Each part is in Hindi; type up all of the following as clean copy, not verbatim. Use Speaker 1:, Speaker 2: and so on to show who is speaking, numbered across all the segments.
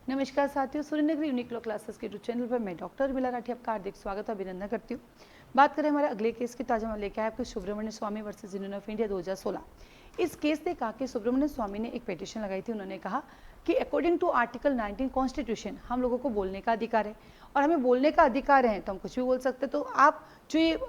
Speaker 1: नमस्कार साथियों, सुरेंद्र यूनिक लॉ क्लासेस के यूट्यूब चैनल पर मैं डॉक्टर उर्मिला राठी आपका हार्दिक स्वागत और अभिनंदन करती हूँ। बात करें हमारे अगले केस की, ताजा हम लेके आए आपके सुब्रमण्य स्वामी वर्सेस यूनियन ऑफ इंडिया 2016। इस केस ने कहा कि सुब्रमण्य स्वामी ने एक पिटीशन लगाई थी। उन्होंने कहा कि अकॉर्डिंग टू आर्टिकल 19 कॉन्स्टिट्यूशन हम लोगों को बोलने का अधिकार है और हमें बोलने का अधिकार है तो हम कुछ भी बोल सकते। तो आप जो ये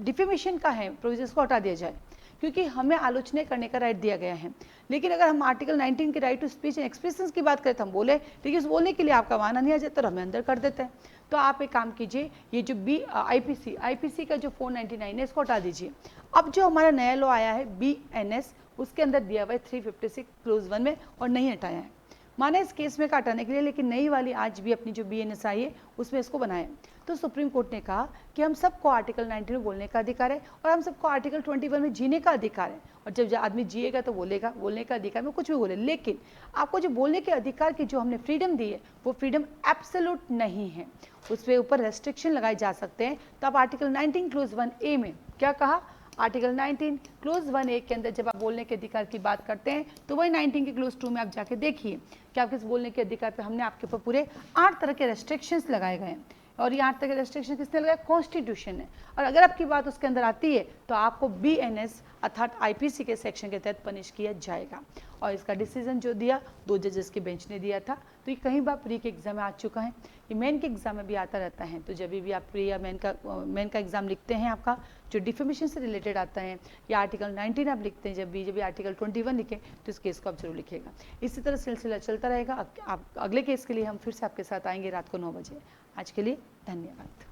Speaker 1: डिफेमेशन का है प्रोविजंस को हटा दिया जाए, क्योंकि हमें आलोचना करने का राइट दिया गया है। लेकिन अगर हम आर्टिकल 19 के right to speech and expression की बात करें तो हम बोले, लेकिन उस बोलने के लिए आपका माना नहीं आ जाता और हमें अंदर कर देते हैं। तो आप एक काम कीजिए, ये जो आईपीसी का जो 499 है इसको हटा दीजिए। अब जो हमारा नया लॉ आया है BNS, उसके अंदर दिया हुआ है 356 क्लोज 1 में और नहीं हटाया है। माना इस केस में हटाने के लिए, लेकिन नई वाली आज भी अपनी जो BNS आई है उसमें इसको बनाया। तो सुप्रीम कोर्ट ने कहा कि हम सबको आर्टिकल 19 में बोलने का अधिकार है और हम सबको आर्टिकल 21 में जीने का अधिकार है। और जब आदमी जिएगा तो बोलेगा, बोलने का अधिकार में कुछ भी बोले, लेकिन आपको जो बोलने के अधिकार की जो हमने फ्रीडम दी है वो फ्रीडम एब्सोल्यूट नहीं है, उस पर ऊपर रेस्ट्रिक्शन लगाए जा सकते हैं। तो आप आर्टिकल 19 क्लोज 1A में क्या कहा, आर्टिकल 19 क्लोज 1A के अंदर जब आप बोलने के अधिकार की बात करते हैं तो वही 19 के क्लोज 2 में आप जाके देखिए कि आपके बोलने के अधिकार पे हमने आपके ऊपर पूरे 8 तरह के रेस्ट्रिक्शंस लगाए गए हैं। और ये 8 तरह के रेस्ट्रिक्शन किसने लगाया, कॉन्स्टिट्यूशन ने। और अगर आपकी बात उसके अंदर आती है तो आपको BNS अर्थात IPC के सेक्शन के तहत पनिश किया जाएगा। और इसका डिसीजन जो दिया 2 जजेस की बेंच ने दिया था। तो ये कई बार प्री के एग्जाम में आ चुका है, ये मेन के एग्जाम में भी आता रहता है। तो जब भी आप प्री या मेन का एग्जाम लिखते हैं, आपका जो डिफेमेशन से रिलेटेड आता है या आर्टिकल 19 आप लिखते हैं, जब भी आर्टिकल 21 लिखें तो इस केस को आप जरूर लिखेगा। इसी तरह सिलसिला चलता रहेगा। आप अगले केस के लिए हम फिर से आपके साथ आएंगे रात को 9 बजे। आज के लिए धन्यवाद।